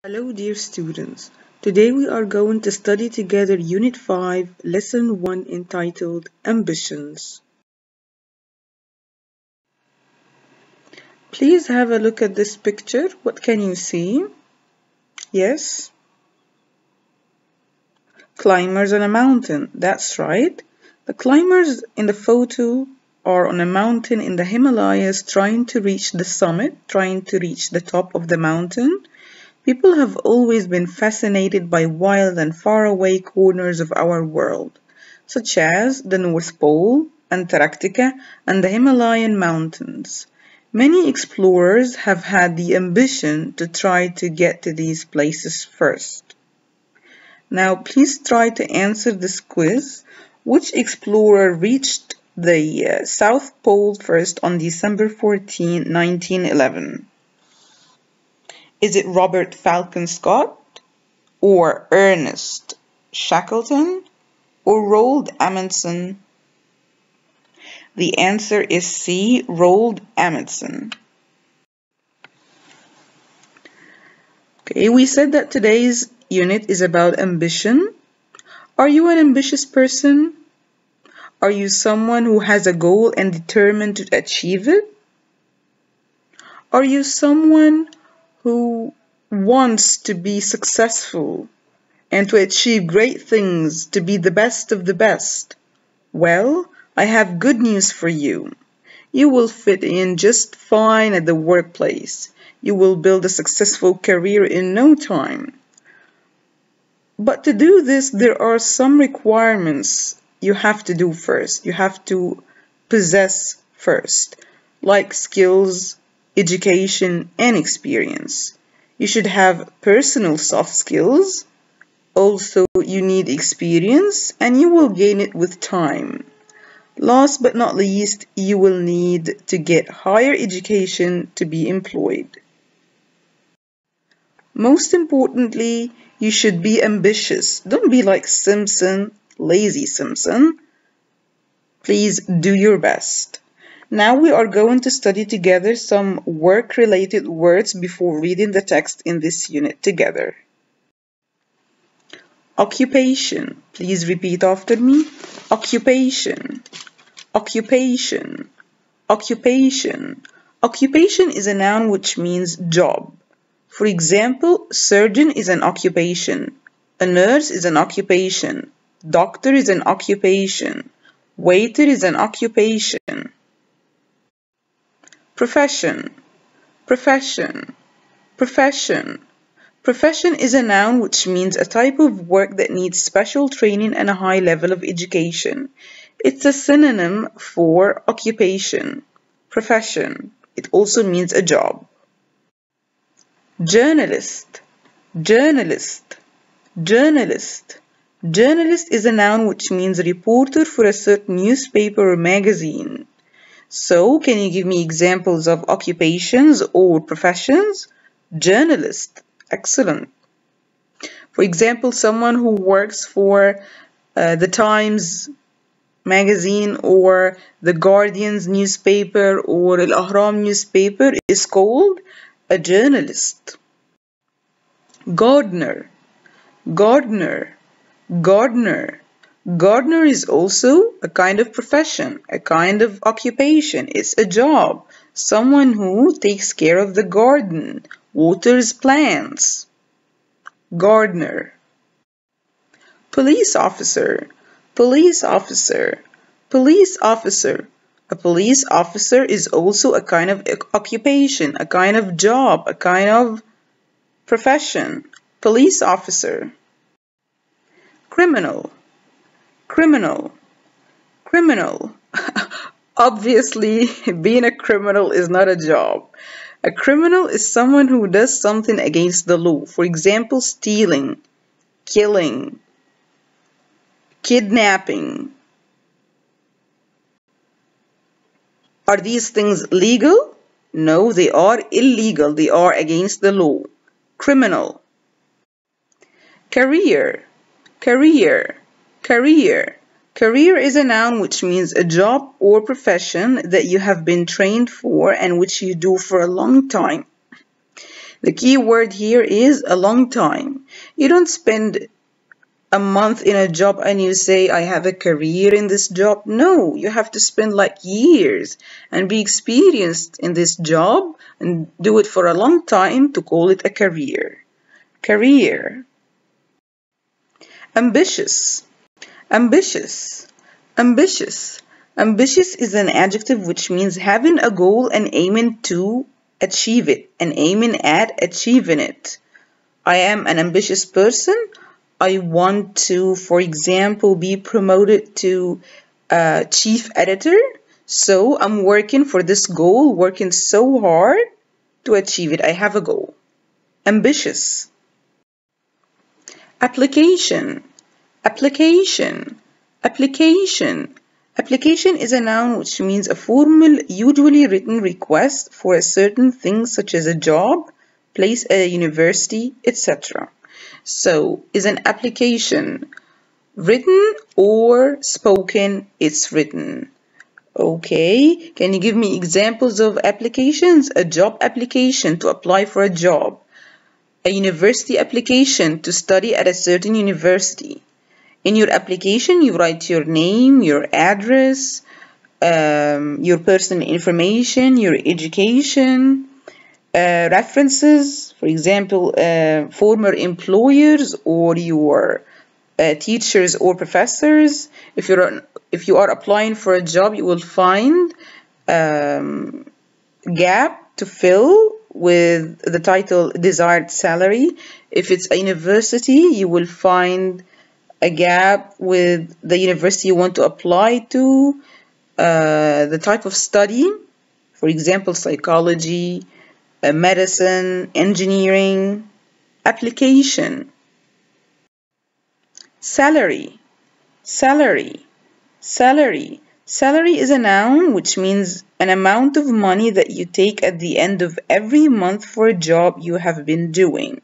Hello dear students, today we are going to study together Unit 5, Lesson 1 entitled Ambitions. Please have a look at this picture. What can you see? Yes? Climbers on a mountain. That's right. The climbers in the photo are on a mountain in the Himalayas trying to reach the summit, trying to reach the top of the mountain. People have always been fascinated by wild and faraway corners of our world, such as the North Pole, Antarctica, and the Himalayan mountains. Many explorers have had the ambition to try to get to these places first. Now, please try to answer this quiz. Which explorer reached the South Pole first on December 14, 1911? Is it Robert Falcon Scott, or Ernest Shackleton, or Roald Amundsen? The answer is C, Roald Amundsen. Okay, we said that today's unit is about ambition. Are you an ambitious person? Are you someone who has a goal and determined to achieve it? Are you someone who wants to be successful and to achieve great things, to be the best of the best? Well, I have good news for you. You will fit in just fine at the workplace. You will build a successful career in no time. But to do this, there are some requirements you have to do first. You have to possess first, like skills, education, and experience. You should have personal soft skills. Also, you need experience, and you will gain it with time. Last but not least, you will need to get higher education to be employed. Most importantly, you should be ambitious. Don't be like Simpson, lazy Simpson. Please do your best. Now we are going to study together some work-related words before reading the text in this unit together. Occupation. Please repeat after me. Occupation. Occupation. Occupation. Occupation is a noun which means job. For example, surgeon is an occupation. A nurse is an occupation. Doctor is an occupation. Waiter is an occupation. Profession. Profession. Profession. Profession is a noun which means a type of work that needs special training and a high level of education. It's a synonym for occupation. Profession. It also means a job. Journalist. Journalist. Journalist. Journalist is a noun which means a reporter for a certain newspaper or magazine. So, can you give me examples of occupations or professions? Journalist. Excellent. For example, someone who works for the Times magazine or the Guardian's newspaper or Al Ahram newspaper is called a journalist. Gardener. Gardener. Gardener. Gardener is also a kind of profession, a kind of occupation. It's a job. Someone who takes care of the garden, waters plants. Gardener. Police officer. Police officer. Police officer. A police officer is also a kind of occupation, a kind of job, a kind of profession. Police officer. Criminal. Criminal. Criminal. Obviously, being a criminal is not a job. A criminal is someone who does something against the law. For example, stealing, killing, kidnapping. Are these things legal? No, they are illegal. They are against the law. Criminal. Career. Career. Career. Career is a noun which means a job or profession that you have been trained for and which you do for a long time. The key word here is a long time. You don't spend a month in a job and you say, I have a career in this job. No, you have to spend like years and be experienced in this job and do it for a long time to call it a career. Career. Ambitious. Ambitious. Ambitious. Ambitious is an adjective which means having a goal and aiming to achieve it and aiming at achieving it. I am an ambitious person. I want to, for example, be promoted to chief editor. So I'm working for this goal, working so hard to achieve it. I have a goal. Ambitious. Application. Application. Application. Application is a noun which means a formal, usually written request for a certain thing such as a job, place at a university, etc. So, is an application written or spoken? It's written. Okay, can you give me examples of applications? A job application to apply for a job. A university application to study at a certain university. In your application, you write your name, your address, your personal information, your education, references, for example, former employers or your teachers or professors. If you are applying for a job, you will find gap to fill with the title desired salary. If it's a university, you will find a gap with the university you want to apply to, the type of study, for example, psychology, medicine, engineering. Application. Salary. Salary. Salary. Salary is a noun which means an amount of money that you take at the end of every month for a job you have been doing.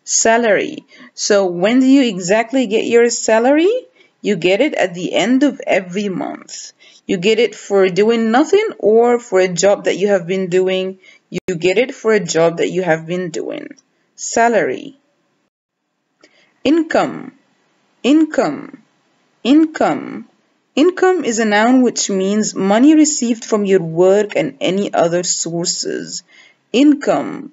Salary. So when do you exactly get your salary? You get it at the end of every month. You get it for doing nothing or for a job that you have been doing. You get it for a job that you have been doing. Salary. Income. Income. Income. Income is a noun which means money received from your work and any other sources. Income.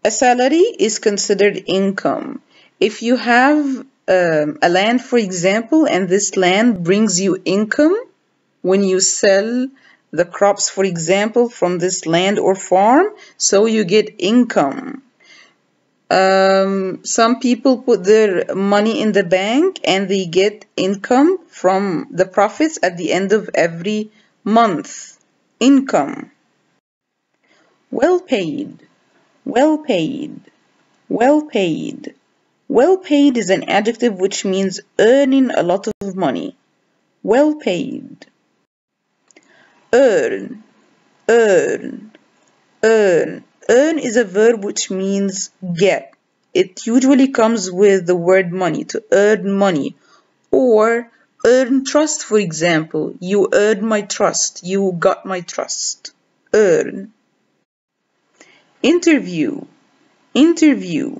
A salary is considered income. If you have a land, for example, and this land brings you income when you sell the crops, for example, from this land or farm, so you get income. Some people put their money in the bank and they get income from the profits at the end of every month. Income. Well paid. Well paid. Well paid. Well paid is an adjective which means earning a lot of money. Well paid. Earn. Earn. Earn. Earn is a verb which means get. It usually comes with the word money, to earn money. Or earn trust, for example. You earned my trust. You got my trust. Earn. Interview. Interview.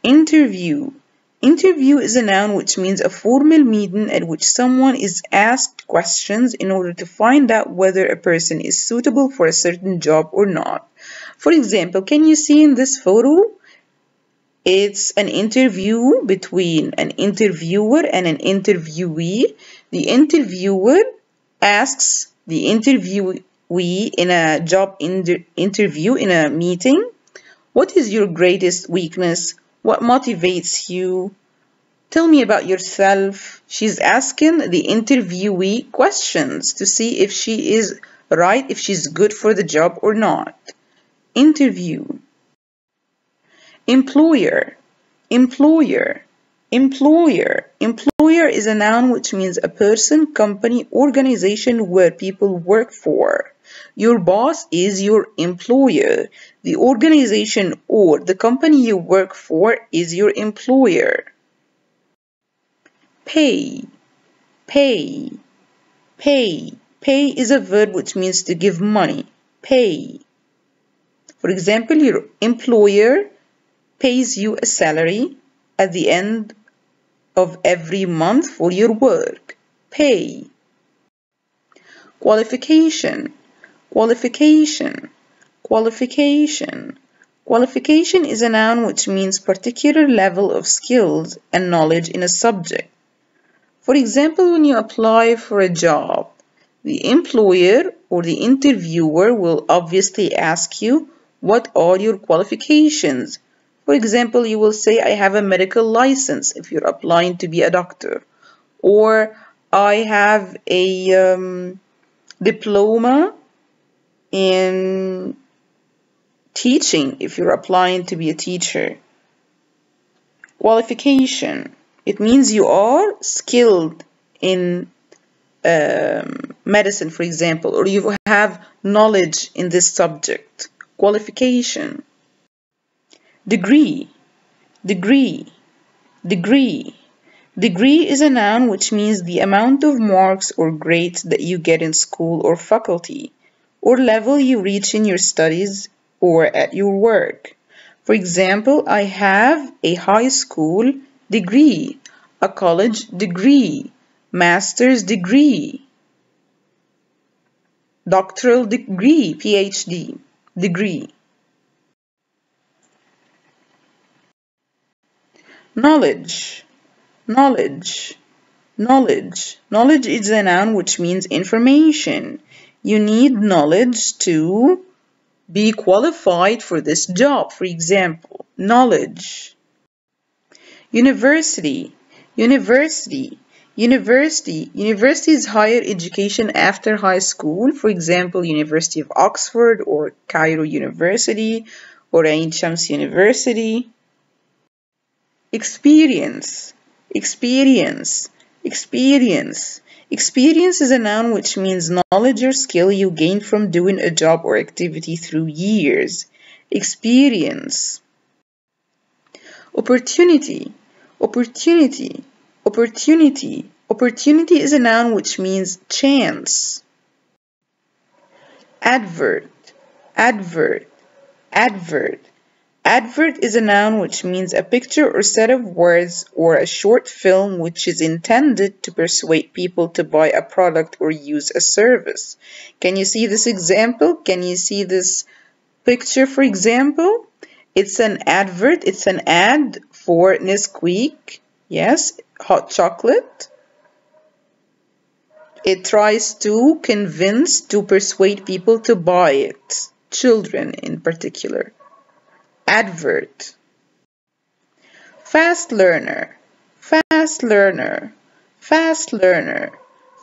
Interview. Interview is a noun which means a formal meeting at which someone is asked questions in order to find out whether a person is suitable for a certain job or not. For example, can you see in this photo? It's an interview between an interviewer and an interviewee. The interviewer asks the interviewee in a job interview, in a meeting, what is your greatest weakness? What motivates you? Tell me about yourself. She's asking the interviewee questions to see if she is right, if she's good for the job or not. Interview. Employer. Employer. Employer. Employer is a noun which means a person, company, organization where people work for. Your boss is your employer. The organization or the company you work for is your employer. Pay. Pay. Pay. Pay is a verb which means to give money. Pay. For For example, your employer pays you a salary at the end of every month for your work. Pay. Qualification, qualification, qualification. Qualification is a noun which means particular level of skills and knowledge in a subject. For example, when you apply for a job, the employer or the interviewer will obviously ask you, what are your qualifications? For example, you will say, I have a medical license if you're applying to be a doctor, or I have a diploma in teaching if you're applying to be a teacher. Qualification. It means you are skilled in medicine, for example, or you have knowledge in this subject. Qualification. Degree, degree, degree. Degree is a noun which means the amount of marks or grades that you get in school or faculty, or level you reach in your studies or at your work. For example, I have a high school degree, a college degree, master's degree, doctoral degree, PhD degree. Knowledge, knowledge, knowledge. Knowledge is a noun which means information. You need knowledge to be qualified for this job. For example, knowledge. University, university, university. University is higher education after high school. For example, University of Oxford or Cairo University or Ain Shams University. Experience, experience, experience. Experience is a noun which means knowledge or skill you gain from doing a job or activity through years. Experience. Opportunity, opportunity, opportunity. Opportunity is a noun which means chance. Advert, advert, advert. Advert is a noun which means a picture or set of words or a short film which is intended to persuade people to buy a product or use a service. Can you see this example? Can you see this picture, for example? It's an advert, it's an ad for Nesquik, yes, hot chocolate. It tries to convince, to persuade people to buy it, children in particular. Advert. Fast learner, fast learner, fast learner.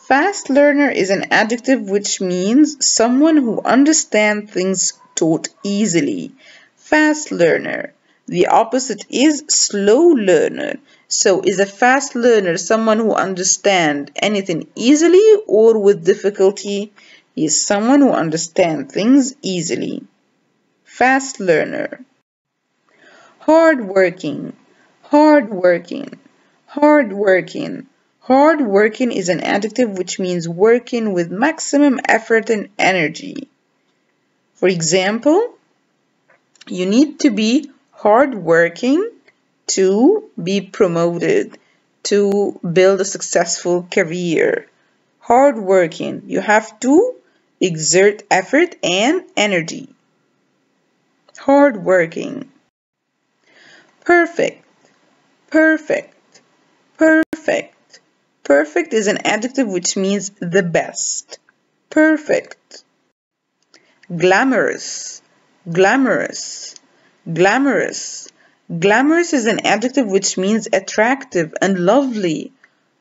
Fast learner is an adjective which means someone who understands things taught easily. Fast learner. The opposite is slow learner. So is a fast learner someone who understands anything easily or with difficulty? He is someone who understands things easily. Fast learner. Hardworking, hardworking, hardworking. Hardworking is an adjective which means working with maximum effort and energy. For example, you need to be hardworking to be promoted, to build a successful career. Hardworking, you have to exert effort and energy. Hardworking. Perfect, perfect, perfect. Perfect is an adjective which means the best. Perfect. Glamorous, glamorous, glamorous. Glamorous is an adjective which means attractive and lovely.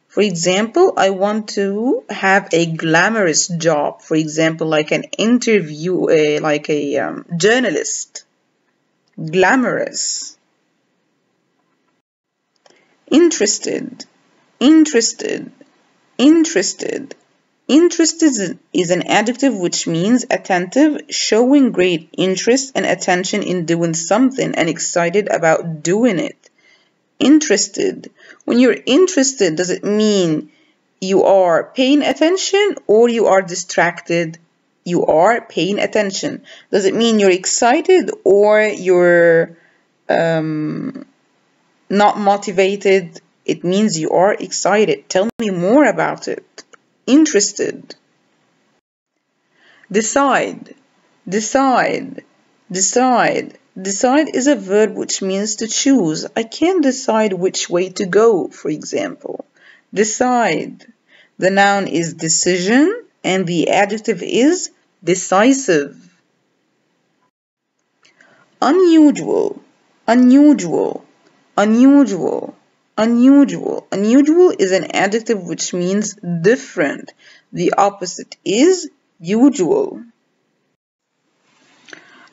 For example, I want to have a glamorous job. For example, like an interview, like a journalist. Glamorous. Interested, interested, interested. Interested is an adjective which means attentive, showing great interest and attention in doing something and excited about doing it. Interested. When you're interested, does it mean you are paying attention or you are distracted? you are paying attention. Does it mean you're excited or you're not motivated? It means you are excited. Tell me more about it. Interested. Decide, decide, decide. Decide is a verb which means to choose. I can't decide which way to go, for example. Decide. The noun is decision and the adjective is decisive. Unusual, unusual, unusual, unusual. Unusual is an adjective which means different. The opposite is usual.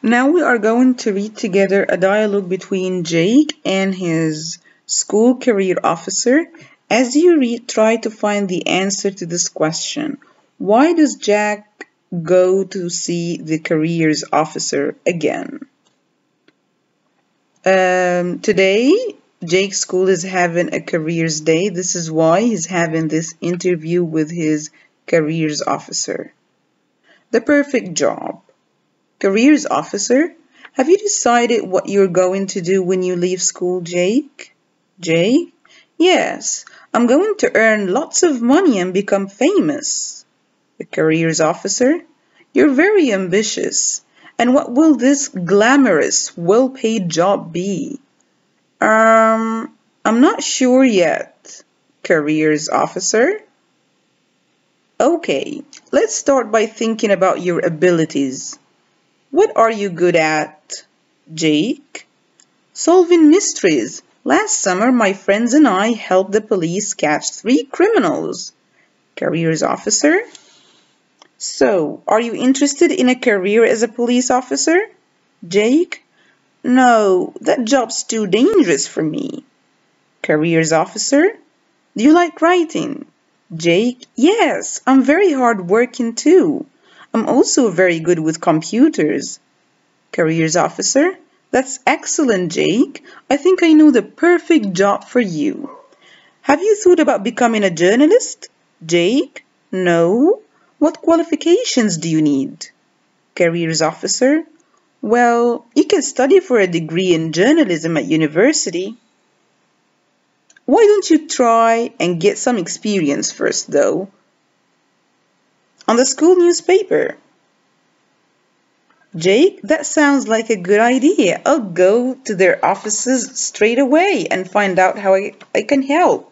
Now we are going to read together a dialogue between Jake and his school career officer. As you read, try to find the answer to this question. Why does Jack go to see the careers officer again? Today, Jake's school is having a careers day. This is why he's having this interview with his careers officer. The perfect job. Careers officer, have you decided what you're going to do when you leave school, Jake? Jake? Yes, I'm going to earn lots of money and become famous. The careers officer, you're very ambitious. And what will this glamorous, well-paid job be? I'm not sure yet. Careers officer? Okay, let's start by thinking about your abilities. What are you good at, Jake? Solving mysteries. Last summer, my friends and I helped the police catch 3 criminals. Careers officer? So, are you interested in a career as a police officer? Jake? No, that job's too dangerous for me. Careers officer? Do you like writing? Jake? Yes, I'm very hardworking too. I'm also very good with computers. Careers officer? That's excellent, Jake. I think I know the perfect job for you. Have you thought about becoming a journalist? Jake? No. What qualifications do you need? Careers officer? Well, you can study for a degree in journalism at university. Why don't you try and get some experience first, though? On the school newspaper. Jake, that sounds like a good idea. I'll go to their offices straight away and find out how I can help.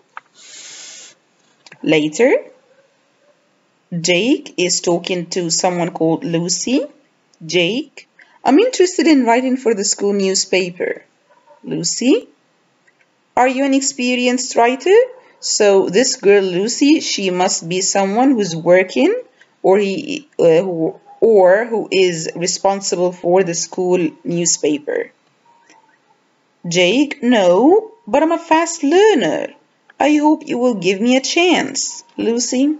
Later, Jake is talking to someone called Lucy. Jake, I'm interested in writing for the school newspaper. Lucy, are you an experienced writer? So this girl Lucy, she must be someone who's working or who is responsible for the school newspaper. Jake, no, but I'm a fast learner. I hope you will give me a chance. Lucy,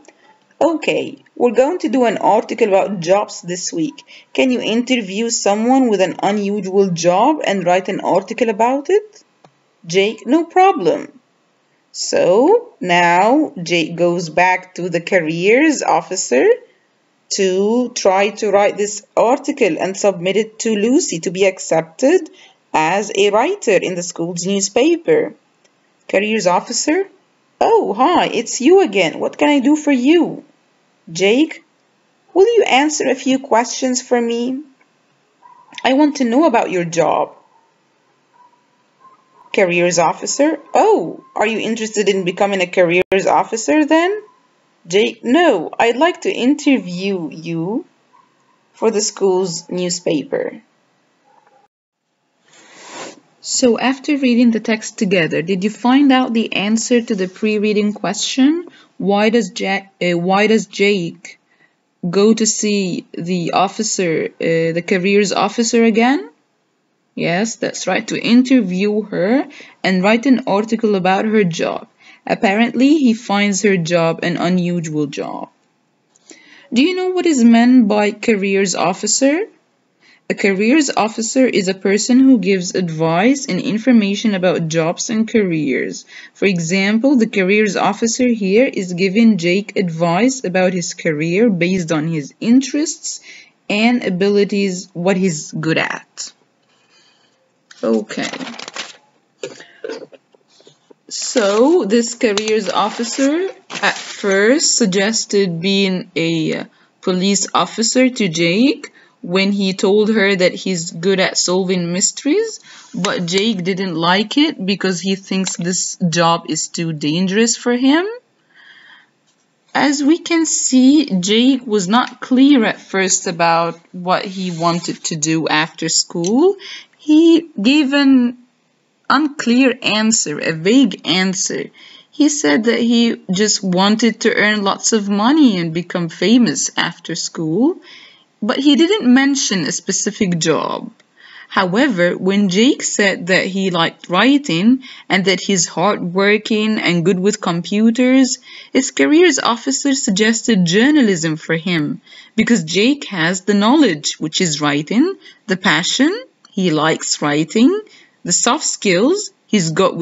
okay, we're going to do an article about jobs this week. Can you interview someone with an unusual job and write an article about it? Jake, no problem. So now Jake goes back to the careers officer to try to write this article and submit it to Lucy to be accepted as a writer in the school's newspaper. Careers officer, oh, hi, it's you again. What can I do for you? Jake, will you answer a few questions for me? I want to know about your job. Careers officer, oh, are you interested in becoming a careers officer then? Jake, no, I'd like to interview you for the school's newspaper. So after reading the text together, did you find out the answer to the pre-reading question? Why does Jake go to see the officer, the careers officer again? Yes, that's right, to interview her and write an article about her job. Apparently, he finds her job an unusual job. Do you know what is meant by careers officer? A careers officer is a person who gives advice and information about jobs and careers. For example, the careers officer here is giving Jake advice about his career based on his interests and abilities, what he's good at. Okay. So this careers officer at first suggested being a police officer to Jake when he told her that he's good at solving mysteries, but Jake didn't like it because he thinks this job is too dangerous for him. As we can see, Jake was not clear at first about what he wanted to do after school. He gave an unclear answer, a vague answer. He said that he just wanted to earn lots of money and become famous after school, but he didn't mention a specific job. However, when Jake said that he liked writing and that he's hardworking and good with computers, his careers officer suggested journalism for him because Jake has the knowledge, which is writing, the passion, he likes writing, the soft skills, he's good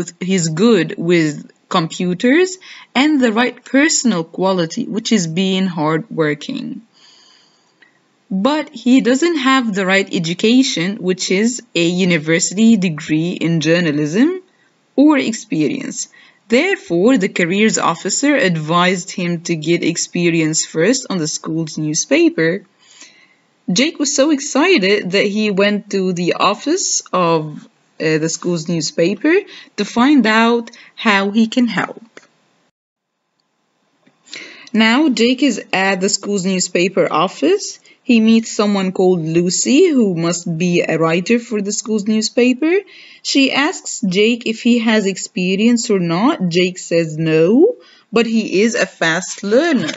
with computers, and the right personal quality, which is being hardworking. But he doesn't have the right education, which is a university degree in journalism or experience. Therefore, the careers officer advised him to get experience first on the school's newspaper. Jake was so excited that he went to the office of the school's newspaper to find out how he can help. Now Jake is at the school's newspaper office. He meets someone called Lucy, who must be a writer for the school's newspaper. She asks Jake if he has experience or not. Jake says no, but he is a fast learner.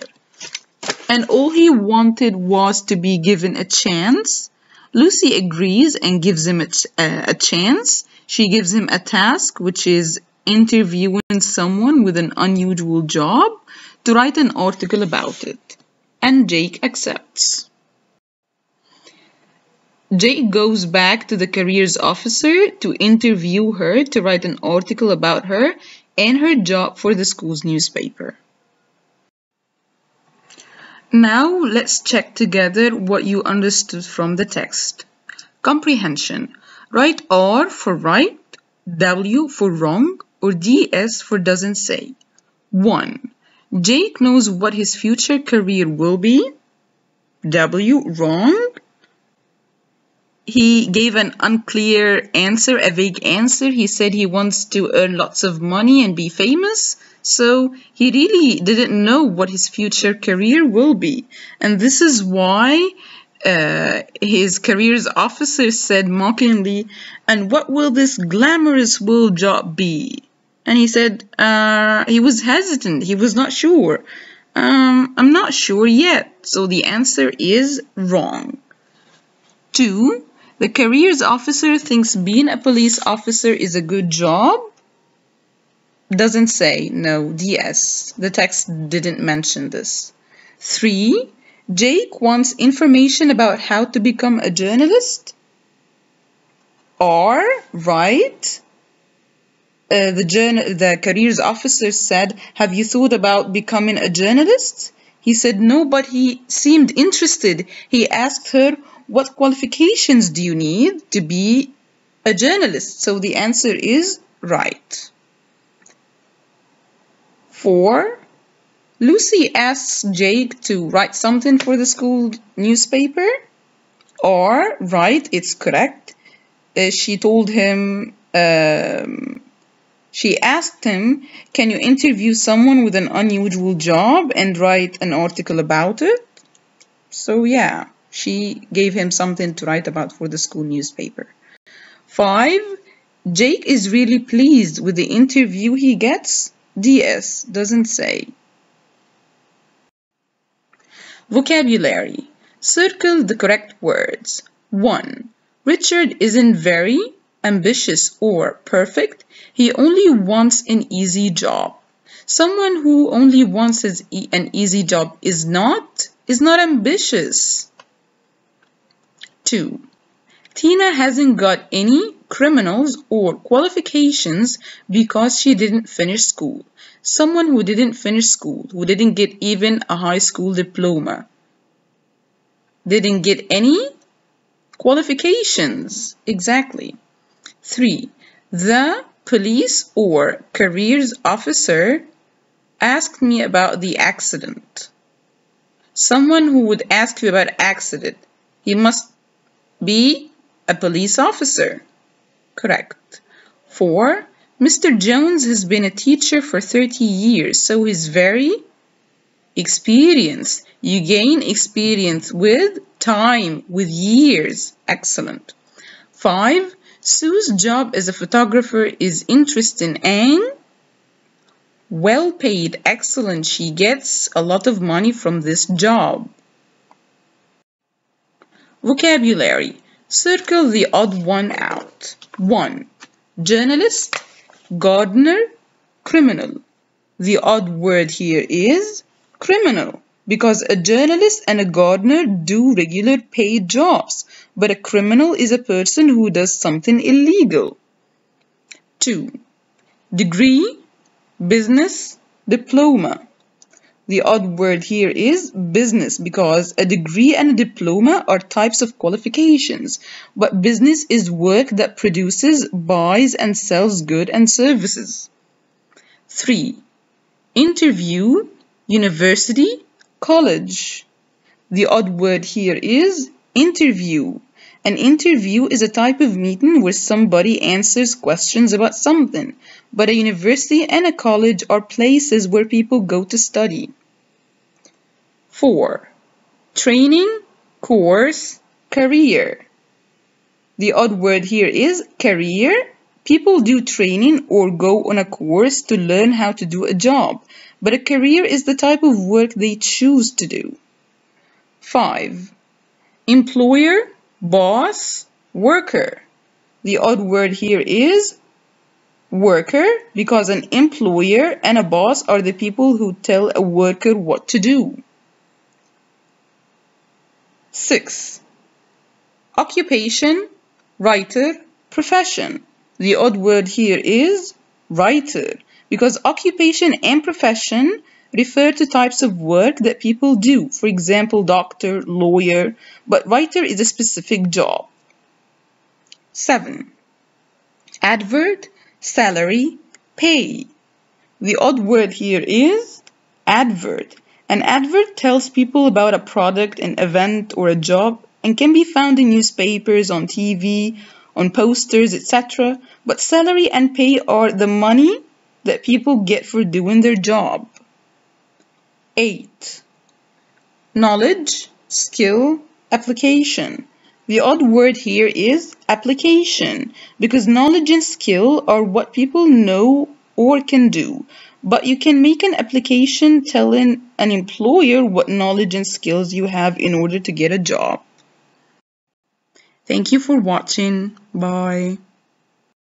And all he wanted was to be given a chance. Lucy agrees and gives him a chance. She gives him a task, which is interviewing someone with an unusual job to write an article about it. And Jake accepts. Jake goes back to the careers officer to interview her to write an article about her and her job for the school's newspaper. Now let's check together what you understood from the text. Comprehension. Write R for right, W for wrong, or DS for doesn't say. 1. Jake knows what his future career will be. W, wrong. He gave an unclear answer, a vague answer. He said he wants to earn lots of money and be famous. So he really didn't know what his future career will be. And this is why his careers officer said mockingly, "And what will this glamorous will job be?" And he said he was hesitant. He was not sure. I'm not sure yet. So the answer is wrong. 2. The careers officer thinks being a police officer is a good job. Doesn't say, no, DS. The text didn't mention this. 3. Jake wants information about how to become a journalist. R, right. The careers officer said, "Have you thought about becoming a journalist?" He said no, but he seemed interested. He asked her, "What qualifications do you need to be a journalist?" So the answer is right. 4. Lucy asks Jake to write something for the school newspaper. Or, right, it's correct. She told him, she asked him, "Can you interview someone with an unusual job and write an article about it?" So yeah, she gave him something to write about for the school newspaper. 5. Jake is really pleased with the interview he gets. DS, doesn't say. Vocabulary. Circle the correct words. 1. Richard isn't very ambitious or perfect. He only wants an easy job. Someone who only wants an easy job is not ambitious. 2. Tina hasn't got any criminals or qualifications because she didn't finish school. Someone who didn't finish school, who didn't get even a high school diploma, didn't get any qualifications. Exactly. 3. The police or careers officer asked me about the accident. Someone who would ask you about accident, he must be a police officer. Correct. 4. Mr. Jones has been a teacher for 30 years, so he's very experienced. You gain experience with time, with years. Excellent. 5. Sue's job as a photographer is interesting and well paid. Excellent. She gets a lot of money from this job. Vocabulary. Circle the odd one out. 1. Journalist, gardener, criminal. The odd word here is criminal because a journalist and a gardener do regular paid jobs, but a criminal is a person who does something illegal. 2. Degree, business, diploma. The odd word here is business because a degree and a diploma are types of qualifications, but business is work that produces, buys, and sells goods and services. 3. Interview, university, college. The odd word here is interview. An interview is a type of meeting where somebody answers questions about something, but a university and a college are places where people go to study. 4. Training, course, career. The odd word here is career. People do training or go on a course to learn how to do a job, but a career is the type of work they choose to do. 5. Employer, boss, worker. The odd word here is worker because an employer and a boss are the people who tell a worker what to do. 6. Occupation, writer, profession. The odd word here is writer because occupation and profession refer to types of work that people do. For example, doctor, lawyer, but writer is a specific job. 7. Advert, salary, pay. The odd word here is advert. An advert tells people about a product, an event, or a job and can be found in newspapers, on TV, on posters, etc. But salary and pay are the money that people get for doing their job. 8. Knowledge, skill, application. The odd word here is application because knowledge and skill are what people know or can do. But you can make an application telling an employer what knowledge and skills you have in order to get a job. Thank you for watching. Bye.